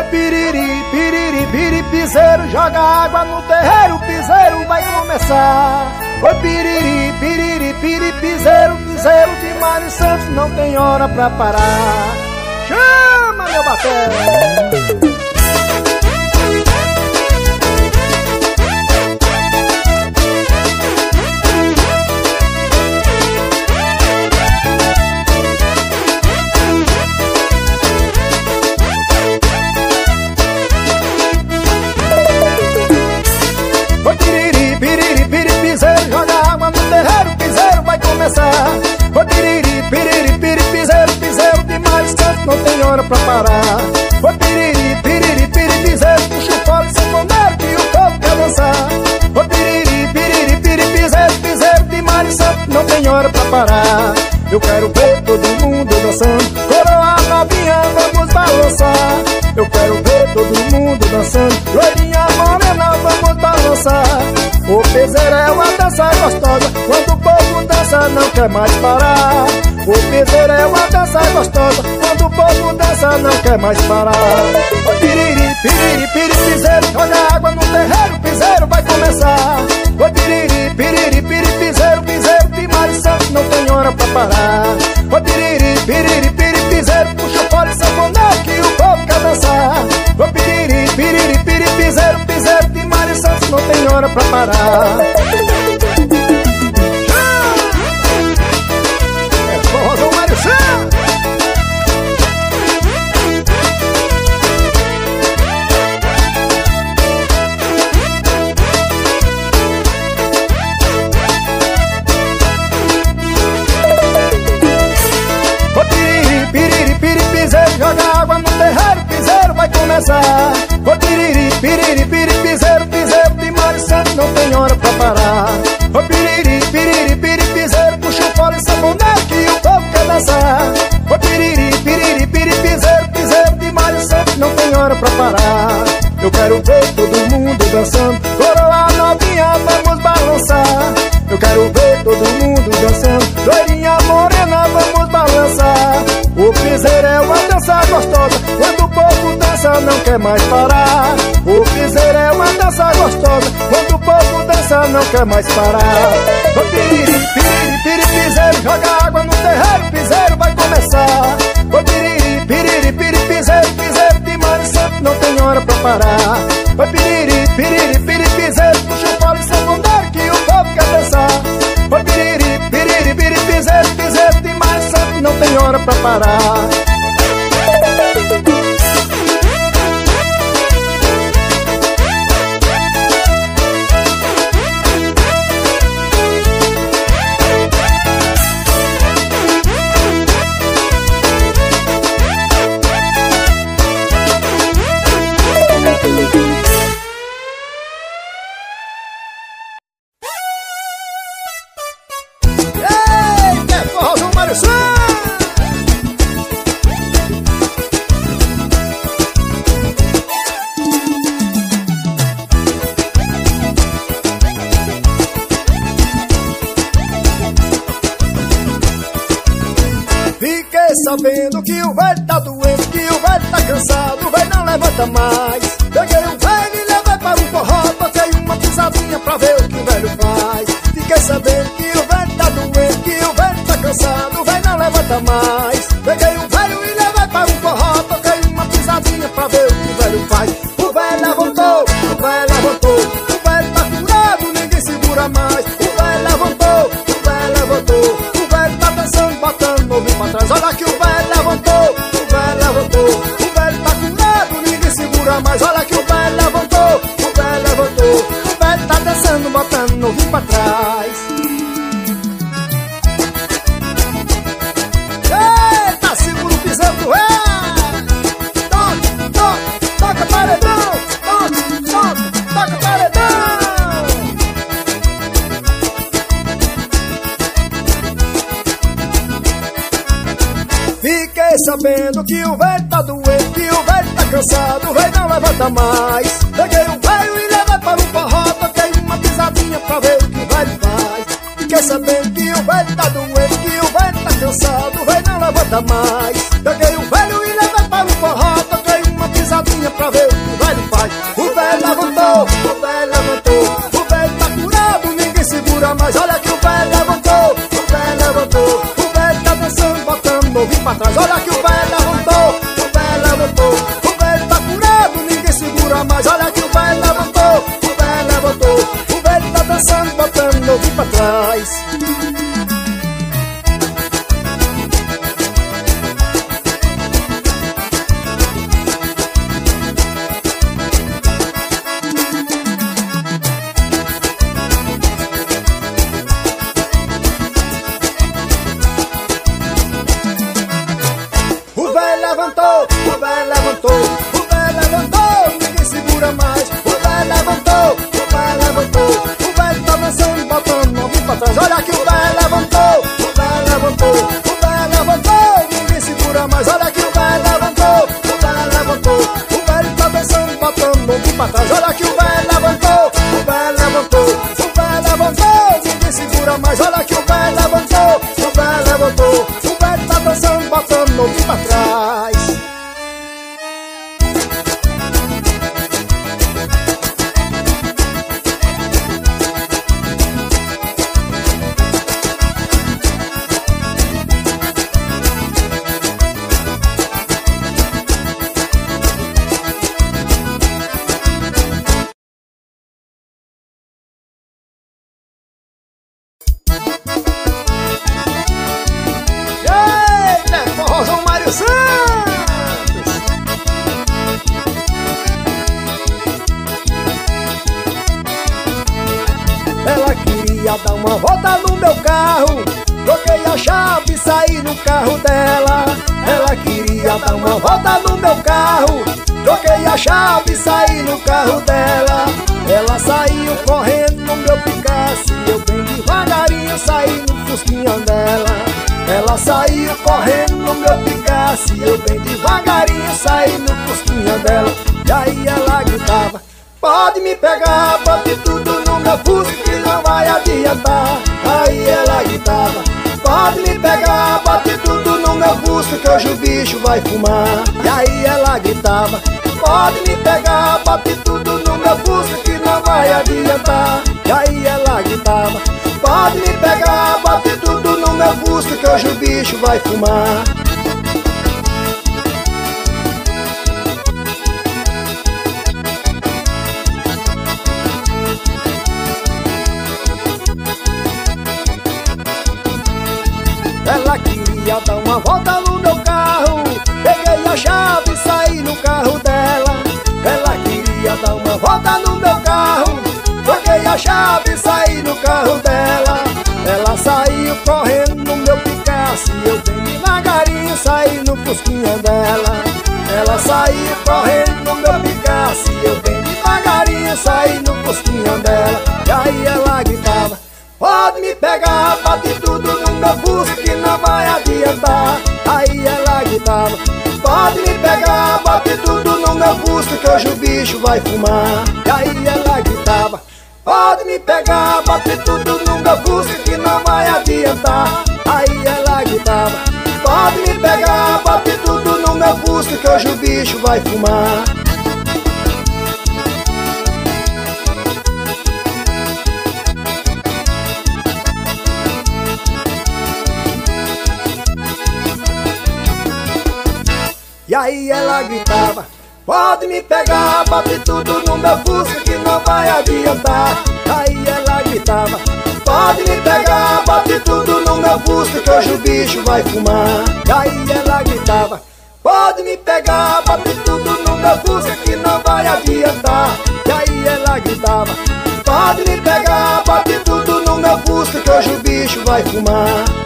Oi, piriri, piriri, piriri, piseiro, joga água no terreiro, o piseiro vai começar. Oi, piriri, piriri, piriri, piseiro, piseiro de Mário Santos, não tem hora pra parar. Chama, meu batera! Oi, piriri, piriri, piriri, piseiro, piseiro de Mário Santos, não tem hora pra parar. Oi, piriri, piriri, piriri, piseiro, puxa o fole sanfoneiro que o povo quer dançar. Oi, piriri, piriri, piriri, piseiro, piseiro de Mário Santos, não tem hora pra parar. Eu quero ver todo mundo dançando, coroa novinha, vamos balançar. Eu quero ver todo mundo dançando, loirinha morena, vamos balançar. O piseiro é uma dança gostosa, quando o povo dança não quer mais parar. O piseiro é uma dança gostosa, quando o povo dança não quer mais parar. O piriri, piriri, piriri, piseiro, joga água no terreiro, o piseiro vai começar. O piriri, piriri, piriri, piseiro, piseiro de Mário Santos, não tem hora pra parar. O piriri, piriri, piriri, piseiro, puxa o fole sanfoneiro que o povo quer dançar. O piriri, piriri, piriri, piseiro, piseiro de Mário Santos, não tem hora pra parar. Joga água no terreiro, o piseiro vai começar. Ô, piriri, piriri, piriri, piseiro, piseiro de Mário Santos, não tem hora pra parar. Ô, piriri, piriri, piriri, piseiro, puxa o fole sanfoneiro que o povo quer dançar. Ô, piriri, piriri, piriri, piseiro, piseiro de Mário Santos, não tem hora pra parar. Eu quero ver todo mundo dançando, coroa novinha, vamos balançar. Eu quero ver todo mundo dançando, loirinha morena, vamos balançar. O piseiro é uma dança gostosa, quando o povo dança não quer mais parar. O piseiro é uma dança gostosa, quando o povo dança não quer mais parar. O piriri, piriri, piriri, piseiro, joga água no terreiro, o piseiro vai começar. O piriri, piriri, piriri, piseiro, piseiro de Mário Santos, não tem hora pra parar. O piriri, piriri, piriri, piseiro, puxa o fole sanfoneiro que o povo quer dançar. O piriri, piriri, piriri, piseiro, piseiro de Mário Santos, não tem hora pra parar. Eita, forró do Mário Santos! Fiquei sabendo que o velho tá doente, que o velho tá cansado, o velho não levanta mais. Peguei o velho e levei para um forró, toquei uma pisadinha pra ver o que o velho faz. Fiquei sabendo que o velho tá doente, que o velho tá cansado, o velho não levanta mais. Peguei o velho e levei para um forró, toquei uma pisadinha pra ver o que o velho faz. O velho levantou, o velho levantou, o velho tá curado, ninguém segura mais. O velho levantou, o velho levantou, o velho tá dançando, botando o novinho pra trás. Olha que o velho levantou, o velho levantou, o velho tá curado, ninguém segura mais. Olha que o velho levantou, o velho levantou, o velho tá dançando, botando o novinho pra trás. Eita, segura o piseiro do rei. Toca, toca, toca paredão. Toca, toca, toca paredão. Fiquei sabendo que o velho tá doente, que o velho tá cansado, o velho não levanta mais. Peguei o velho e levei para um forró, toquei uma pisadinha pra ver o que o velho faz. Fiquei sabendo que o velho tá doente, que o velho tá cansado, o velho não levanta mais. Peguei o velho e levei para um forró, toquei uma pisadinha pra novo pra trás. Olha que o velho levantou, o velho levantou. O velho tá curado, ninguém segura mais. Olha que o velho levantou, o velho levantou. O velho tá dançando, botando novo pra trás. O velho levantou, o velho levantou. O velho levantou, ninguém segura mais. O velho levantou, o velho levantou. O velho tá dançando, botando novo pra trás. Olha que o velho levantou, o velho levantou. O velho levantou, ninguém segura mais. Olha que o velho levantou, o velho levantou. O velho tá dançando, botando novo pra trás. Olha que o velho levantou, o velho levantou. O velho levantou, ninguém segura mais. Olha que o velho levantou, o velho levantou. O velho tá dançando, botando novo pra trás. Eita, forrozão Mário Santos! Ela queria dar uma volta no meu carro, troquei a chave e saí no carro dela. Ela queria dar uma volta no meu carro, troquei a chave e saí no carro dela. Ela saiu correndo no meu Picasso, eu bem devagarinho saí no fusquinha dela. Ela saiu correndo no meu Picasso, eu bem devagarinho saí no fusquinha dela. E aí ela gritava: pode me pegar, bote tudo no meu fusco que não vai adiantar. Aí ela gritava: pode me pegar, bote tudo no meu fusco que hoje o bicho vai fumar. E aí ela gritava: pode me pegar, bote tudo no meu fusco que não vai adiantar. E aí ela gritava: pode me pegar, bote tudo no meu fusco que hoje o bicho vai fumar. Ela queria dar uma volta no meu carro, peguei a chave e saí no carro dela. Ela queria dar uma volta no meu carro, peguei a chave e saí no carro dela. Ela saiu correndo no meu Picasso, eu bem devagarinho saí no fusquinha dela. Ela saiu correndo no meu Picasso, eu bem devagarinho saí no fusquinha dela. E aí ela gritava: pode me pegar, bate tudo no meu fusco que não vai adiantar. Aí ela gritava: pode me pegar, bate tudo no meu fusco que hoje o bicho vai fumar. E aí ela gritava: pode me pegar, bate tudo no meu fusco que não vai adiantar. Aí ela gritava: pode me pegar, bate tudo no meu fusco que hoje o bicho vai fumar. E aí ela gritava: pode me pegar, bate tudo no meu fusco que não vai adiantar. Aí ela gritava: pode me pegar, bate tudo no meu fusco que hoje o bicho vai fumar. E aí ela gritava: pode me pegar, bate tudo no meu fusco que não vai adiantar. E aí ela gritava: pode me pegar, bate tudo no meu fusco que hoje o bicho vai fumar.